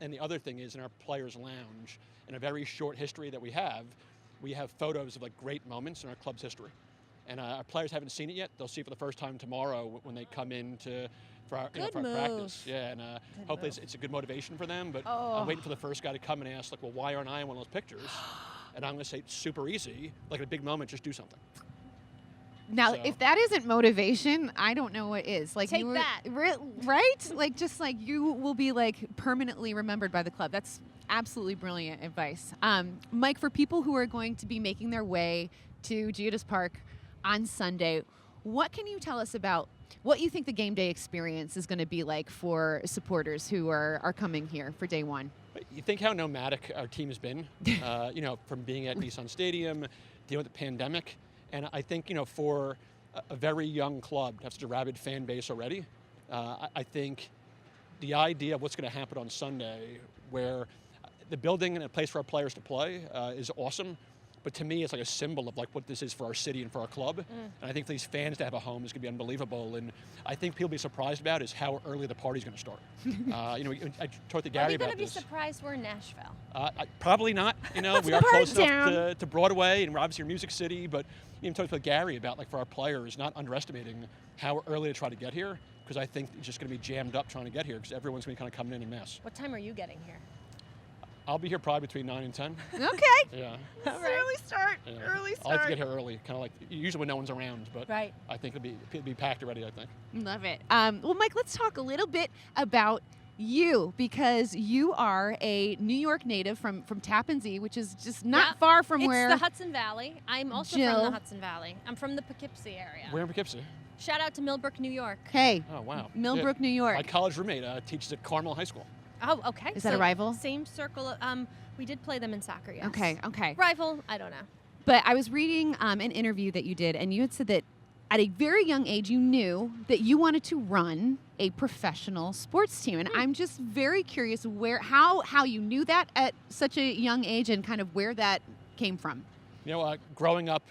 And the other thing is, in our players' lounge, in a very short history that we have photos of great moments in our club's history. And our players haven't seen it yet. They'll see it for the first time tomorrow when they come in for our practice. Yeah, and hopefully it's a good motivation for them. But I'm waiting for the first guy to come and ask, well, why aren't I in one of those pictures? And I'm going to say, it's super easy. A big moment, just do something. Now, So- if that isn't motivation, I don't know what is. Take that. Right? You will be permanently remembered by the club. That's absolutely brilliant advice. Mike, for people who are going to be making their way to GEODIS Park on Sunday, what can you tell us about what you think the game day experience is going to be like for supporters who are coming here for day one? You think how nomadic our team has been, from being at Nissan Stadium, dealing with the pandemic. And I think, for a very young club to have such a rabid fan base already, I think the idea of what's going to happen on Sunday, where the building and a place for our players to play is awesome. But to me, it's like a symbol of like what this is for our city and for our club. And I think for these fans to have a home is going to be unbelievable. And I think people be surprised about is how early the party's going to start. I talked to Gary Are you about going to be this. surprised we're in Nashville? Probably not. We are close enough to Broadway, and we're obviously a music city. But even talked with Gary about like for our players, not underestimating how early to try to get here, because I think it's just going to be jammed up trying to get here because everyone's going to be kind of coming in mass. What time are you getting here? I'll be here probably between 9 and 10. Okay. Yeah. Early start. Yeah. Early I like to start. get here early, kind of like usually when no one's around. But Right. I think it'll be packed already. I think. Love it. Well, Mike, let's talk a little bit about you, because you are a New York native from Tappan Zee, which is just not far from where. It's the Hudson Valley. I'm also Jill. from the Hudson Valley. I'm from the Poughkeepsie area. We're in Poughkeepsie. Shout out to Millbrook, New York. Hey, Oh wow. Millbrook, New Yeah. York. My college roommate teaches at Carmel High School. Oh, okay. Is that a rival? Same circle. We did play them in soccer, yes. Okay. Rival, I don't know. But I was reading an interview that you did, and you had said that at a very young age, you knew that you wanted to run a professional sports team. And I'm just very curious how you knew that at such a young age and kind of where that came from. Growing up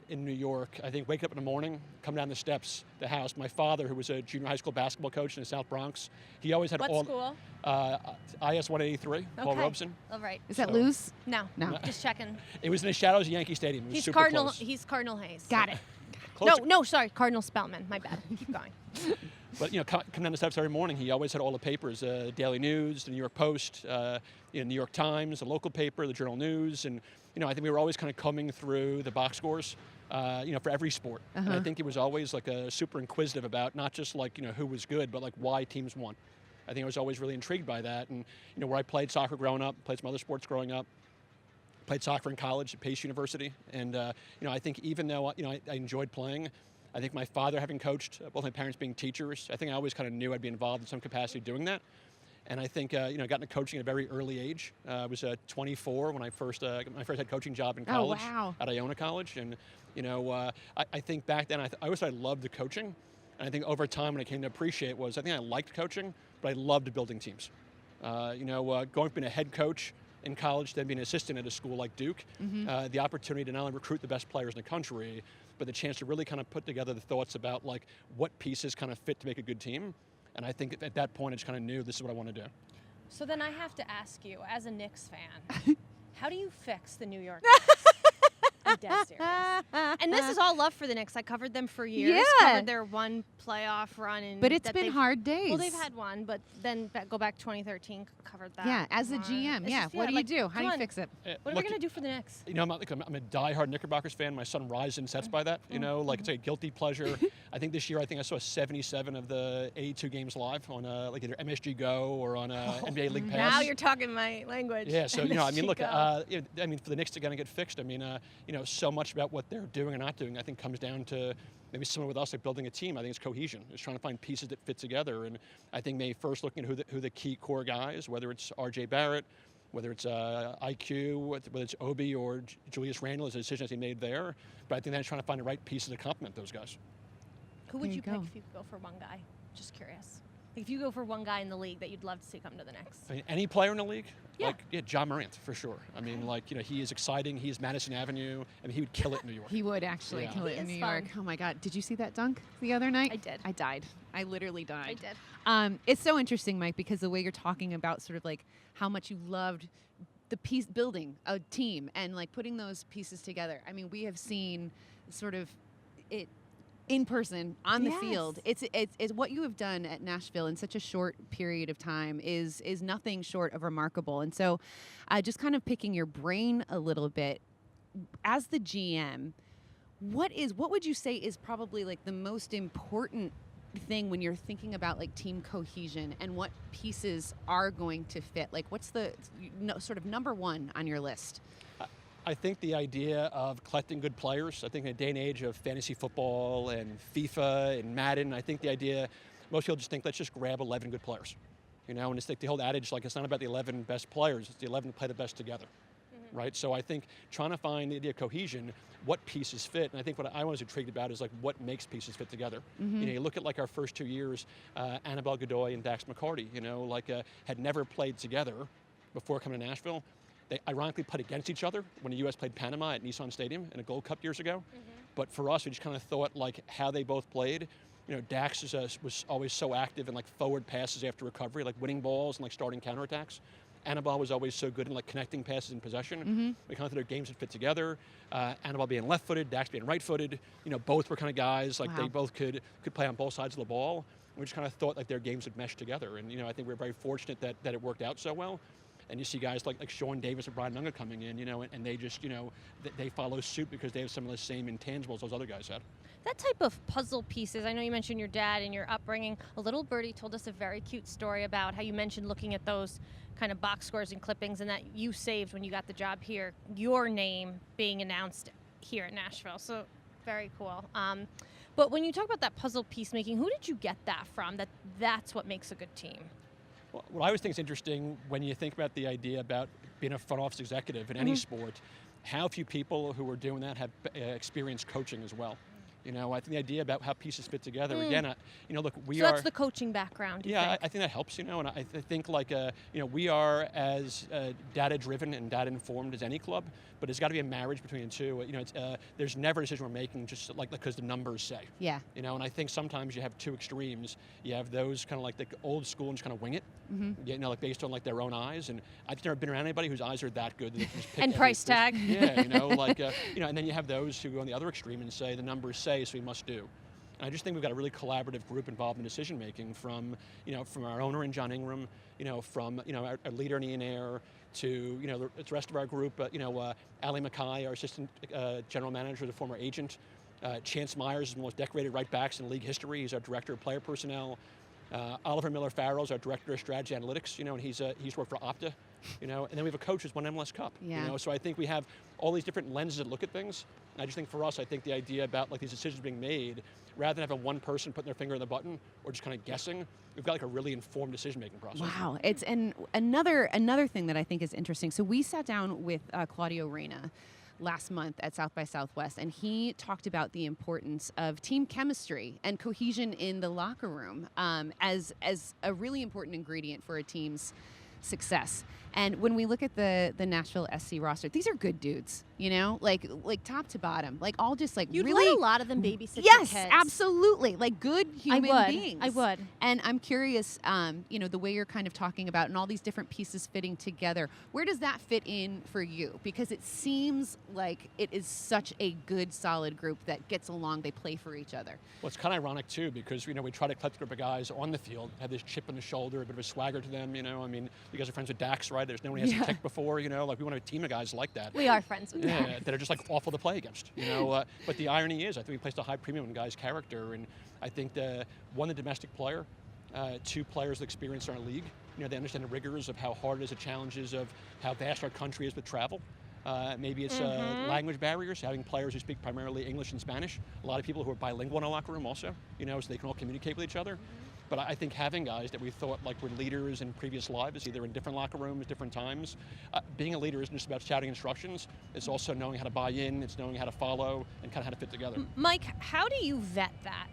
in New York, I think waking up in the morning, come down the steps, the house. My father, who was a junior high school basketball coach in the South Bronx, he always had What school? IS 183, Paul Okay. Robeson. All right. Is that So- Luz? No. No. Just checking. It was in the shadows of Yankee Stadium. It was He's super Cardinal. close. He's Cardinal Hayes. Got it. Close. No, sorry, Cardinal Spellman. My bad. Keep going. But come down the steps every morning. He always had all the papers: Daily News, the New York Post, New York Times, the local paper, the Journal News, and I think we were always kind of combing through the box scores, for every sport. And I think he was always like super inquisitive about not just like who was good, but like why teams won. I think I was always really intrigued by that, and where I played soccer growing up, played some other sports growing up. Played soccer in college at Pace University, and I think even though I enjoyed playing, I think my father having coached, both my parents being teachers, I think I always kind of knew I'd be involved in some capacity doing that. And I think got into coaching at a very early age. I was 24 when I first got my first head coaching job in college at Iona College, and I think back then I always thought I loved the coaching, and I think over time when I came to appreciate was I think I liked coaching, but I loved building teams. Going from being a head coach in college, then being an assistant at a school like Duke, the opportunity to not only recruit the best players in the country, but the chance to really kind of put together the thoughts about like what pieces kind of fit to make a good team. And I think at that point, I just kind of knew this is what I want to do. So then I have to ask you, as a Knicks fan, how do you fix the New York Knicks? I'm dead serious. And this is all love for the Knicks. I covered them for years. Yeah. Covered their one playoff run. But it's been hard days. Well, they've had one, but then go back 2013, covered that. Yeah, as a one. GM, It's just, what do you do? How do you come on. fix it? What are we going to do for the Knicks? I'm a diehard Knickerbockers fan. My son rises and sets by that. It's a guilty pleasure. I think this year, I saw 77 of the 82 games live on like either MSG Go or on NBA League Pass. Now you're talking my language. Yeah, so look, Go. for the Knicks to kind of get fixed, so much about what they're doing or not doing, I think comes down to maybe similar with us, like building a team. I think it's cohesion. It's trying to find pieces that fit together, and I think maybe first looking at who the key core guys, whether it's R.J. Barrett, whether it's IQ, whether it's Obi or Julius Randle, is a decision he made there. But I think that's trying to find the right pieces to complement those guys. Who would There you you pick go. if you could go for one guy? Just curious. If you go for one guy in the league that you'd love to see come to the Knicks. I mean, any player in the league? Yeah. John Morant, for sure. I mean, he is exciting. He is Madison Avenue. I mean, he would kill it in New York. He would actually Yeah. kill it He in is New fun. York. Oh my God. Did you see that dunk the other night? I did. I died. I literally died. I did. It's so interesting, Mike, because the way you're talking about sort of like how much you loved the piece building a team and like putting those pieces together. I mean, we have seen sort of it in person on the field. It's what you have done at Nashville in such a short period of time is nothing short of remarkable. And so, just kind of picking your brain a little bit as the GM, what would you say is probably like the most important thing when you're thinking about like team cohesion and what pieces are going to fit? Like, what's the sort of number one on your list? I think the idea of collecting good players, I think in a day and age of fantasy football and FIFA and Madden, I think the idea, most people just think, let's just grab 11 good players. And it's like the whole adage, like it's not about the 11 best players, it's the 11 who play the best together. Right? So I think trying to find the idea of cohesion, what pieces fit, and I think what I was intrigued about is like what makes pieces fit together. You look at like our first 2 years, Annabelle Godoy and Dax McCarty, had never played together before coming to Nashville. They ironically played against each other when the U.S. played Panama at Nissan Stadium in a Gold Cup years ago. But for us, we just kind of thought like how they both played. You know, Dax was always so active in like forward passes after recovery, like winning balls and like starting counterattacks. Annabelle was always so good in like connecting passes in possession. We kind of thought their games would fit together. Annabelle being left-footed, Dax being right-footed. You know, both were kind of guys like they both could play on both sides of the ball. We just kind of thought like their games would mesh together. And you know, I think we're very fortunate that it worked out so well. And you see guys like Sean Davis and Brian Nunga coming in, you know, and they just, you know, they follow suit because they have some of the same intangibles those other guys had. That type of puzzle pieces, I know you mentioned your dad and your upbringing. A little birdie told us a very cute story about how you mentioned looking at those kind of box scores and clippings and that you saved when you got the job here, your name being announced here in Nashville. So very cool. But when you talk about that puzzle piece making, who did you get that from? That's what makes a good team. Well, what I always think is interesting when you think about the idea about being a front office executive in any sport, how few people who are doing that have experienced coaching as well. You know, I think the idea about how pieces fit together, again, you know, look, so that's the coaching background, I think that helps, you know, and I think like, you know, we are as data-driven and data-informed as any club, but there's got to be a marriage between the two. You know, it's, there's never a decision we're making just like because the numbers say. Yeah. You know, and I think sometimes you have two extremes. You have those kind of like the old school and just kind of wing it, you know, like based on like their own eyes. And I've never been around anybody whose eyes are that good that they can just pick and price tag. Yeah, you know, like, you know, and then you have those who go on the other extreme and say the numbers say, so we must do. And I just think we've got a really collaborative group involved in decision making from, you know, from our owner in John Ingram, you know, from, you know, our leader in Ian Ayre to, you know, the rest of our group, you know, Ali Mackay, our assistant general manager, the former agent. Chance Myers is the most decorated right backs in league history. He's our director of player personnel. Oliver Miller-Farrell is our director of strategy analytics, you know, and he's worked for Opta, you know, and then we have a coach who's won MLS Cup, you know, so I think we have all these different lenses that look at things. And I just think for us, I think the idea about like these decisions being made, rather than having one person putting their finger on the button or just kind of guessing, we've got like a really informed decision-making process. Wow, it's and another thing that I think is interesting. So we sat down with Claudio Reyna last month at South by Southwest, and he talked about the importance of team chemistry and cohesion in the locker room as a really important ingredient for a team's success. And when we look at the Nashville SC roster, these are good dudes, you know, like top to bottom, like all just like You'd really let a lot of them babysit your yes, kids. absolutely, like good human beings. I would. And I'm curious, you know, the way you're kind of talking about and all these different pieces fitting together, where does that fit in for you? Because it seems like it is such a good, solid group that gets along. They play for each other. Well, it's kind of ironic too, because, you know, we try to collect a group of guys on the field, have this chip on the shoulder, a bit of a swagger to them, you know. I mean, you guys are friends with Dax, right? There's no one who hasn't kicked before, you know. Like, we want a team of guys like that. We are friends with them. Yeah, that are just like awful to play against, you know. But the irony is, I think we placed a high premium on guys' character, and I think the domestic player, two players with experience in our league. You know, they understand the rigors of how hard it is, the challenges of how vast our country is with travel. Maybe it's language barriers, having players who speak primarily English and Spanish. A lot of people who are bilingual in our locker room also, you know, so they can all communicate with each other. But I think having guys that we thought like were leaders in previous lives, either in different locker rooms, different times, being a leader isn't just about shouting instructions. It's also knowing how to buy in, it's knowing how to follow, and kind of how to fit together. Mike, how do you vet that?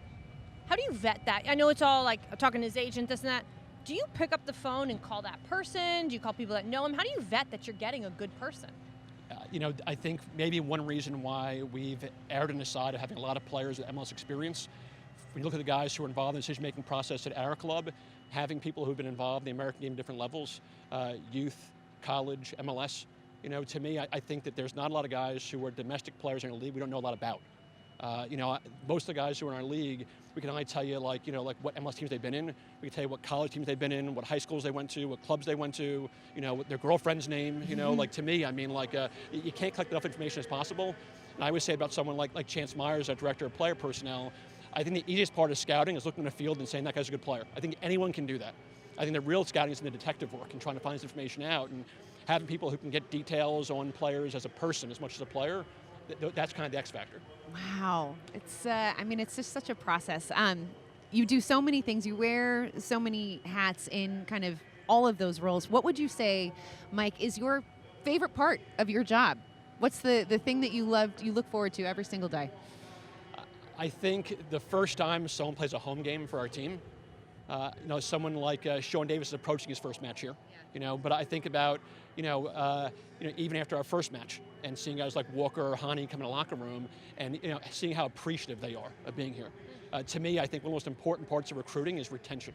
How do you vet that? I know it's all like talking to his agent, this and that. Do you pick up the phone and call that person? Do you call people that know him? How do you vet that you're getting a good person? You know, I think maybe one reason why we've erred on the side of having a lot of players with MLS experience, when you look at the guys who are involved in the decision-making process at our club, having people who've been involved in the American game at different levels, youth, college, MLS, you know, to me, I think that there's not a lot of guys who are domestic players in our league we don't know a lot about. You know, most of the guys who are in our league, we can only tell you like, you know, like what MLS teams they've been in. We can tell you what college teams they've been in, what high schools they went to, what clubs they went to, you know, what their girlfriend's name, you know, like to me, I mean, like you can't collect enough information as possible. And I always say about someone like Chance Myers, our director of player personnel, I think the easiest part of scouting is looking in the field and saying that guy's a good player. I think anyone can do that. I think the real scouting is in the detective work and trying to find this information out and having people who can get details on players as a person as much as a player. That's kind of the X factor. Wow. It's, I mean, it's just such a process. You do so many things. You wear so many hats in kind of all of those roles. What would you say, Mike, is your favorite part of your job? What's the thing that you look forward to every single day? I think the first time someone plays a home game for our team, Someone like Sean Davis is approaching his first match here. But I think about even after our first match and seeing guys like Walker or Hani come in the locker room and seeing how appreciative they are of being here. To me, I think one of the most important parts of recruiting is retention.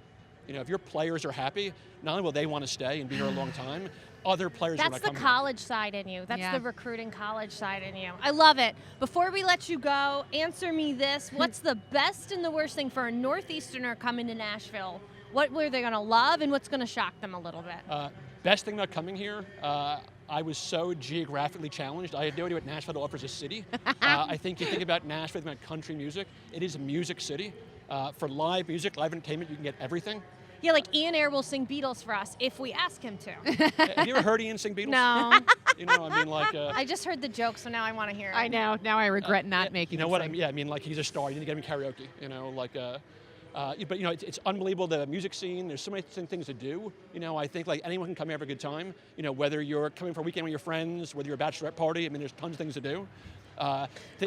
If your players are happy, not only will they want to stay and be here a long time, other players are going to come. That's the college side in you. That's the recruiting college side in you. I love it. Before we let you go, answer me this. What's the best and the worst thing for a Northeasterner coming to Nashville? What were they going to love and what's going to shock them a little bit? Best thing about coming here, I was so geographically challenged. I had no idea what Nashville offers as a city. I think you think about Nashville, think about country music. It is a music city. For live music, live entertainment, you can get everything. Yeah, like Ian Ayre will sing Beatles for us if we ask him to. Have you ever heard Ian sing Beatles? No. I just heard the joke, so now I want to hear it. I know. Now I regret not making. You know what? He's a star. You need to get him karaoke. But it's unbelievable, the music scene. There's so many things to do. I think like anyone can come here have a good time. Whether you're coming for a weekend with your friends, whether you're a bachelorette party. There's tons of things to do.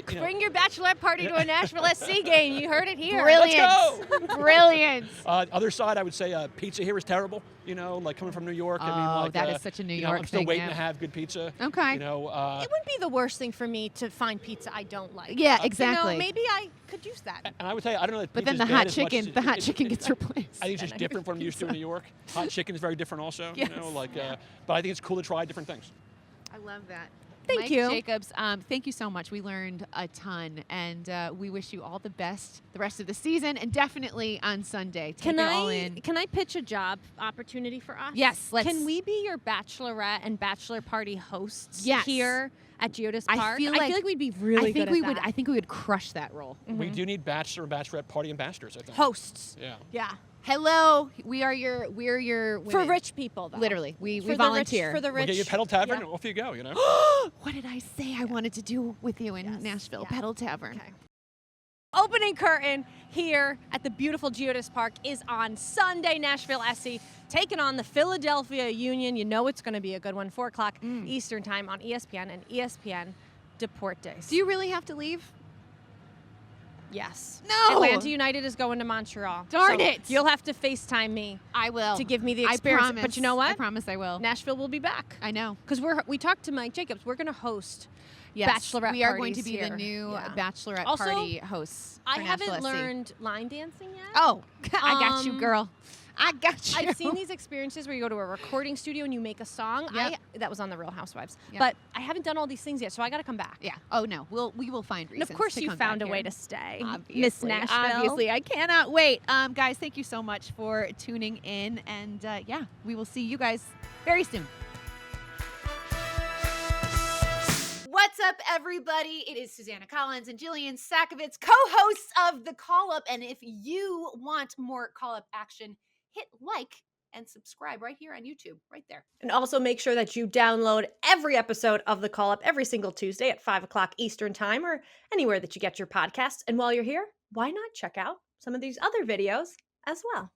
Bring your bachelorette party to a Nashville SC game. You heard it here. Brilliant. Let's go. Brilliant. Other side, I would say pizza here is terrible. Coming from New York. That is such a New York I'm still thing, waiting to have good pizza. Okay. It wouldn't be the worst thing for me to find pizza I don't like. Yeah, exactly. Maybe I could use that. And I would tell you, I don't know that But then pizza's the bad hot as much chicken, as the hot chicken gets replaced. I think it's just different from what I'm used to in New York. Hot chicken is very different also. Yes. But I think it's cool to try different things. I love that. Thank Mike you. Jacobs, thank you so much. We learned a ton, and we wish you all the best the rest of the season, and definitely on Sunday. Take it all in. Can I pitch a job opportunity for us? Yes, let's. Can we be your bachelorette and bachelor party hosts Yes. here at GEODIS Park? I feel like we'd be really good at that. I think we would crush that role. We do need bachelor and bachelorette party ambassadors, I think. Hosts. Yeah. Yeah. Hello, we're your For women. rich people, though. Literally, we For the volunteer. Rich, for the We'll rich. get you a pedal tavern, Yeah. and off you go, What did I say I wanted to do with you in Yes, Nashville? yeah. Pedal Tavern. Okay. Opening curtain here at the beautiful GEODIS Park is on Sunday. Nashville SC taking on the Philadelphia Union. You know it's going to be a good one. 4 o'clock Eastern time on ESPN and ESPN Deportes. Do you really have to leave? Yes. No. Atlanta United is going to Montreal. Darn So it. You'll have to FaceTime me I will. to give me the I experience. promise. But you know what? I promise I will. Nashville will be back. I know. Because we talked to Mike Jacobs. We're going to host Yes, bachelorette we are going to parties be the here. new Yeah. bachelorette Also, party hosts. I for haven't Nashville SC. learned line dancing yet. Oh, I got you, girl. I got you. I've seen these experiences where you go to a recording studio and you make a song. Yep. That was on the Real Housewives. Yep. But I haven't done all these things yet, so I got to come back. Yeah. Oh no, we will find And reasons. of course, to you come found back a way here. to stay, Obviously, Miss Nashville. Obviously, I cannot wait. Guys, thank you so much for tuning in, and yeah, we will see you guys very soon. What's up, everybody? It is Susanna Collins and Jillian Sakovitz, co-hosts of The Call Up. And if you want more Call Up action, hit like and subscribe right here on YouTube, right there. And also make sure that you download every episode of The Call Up every single Tuesday at 5 o'clock Eastern Time or anywhere that you get your podcasts. And while you're here, why not check out some of these other videos as well?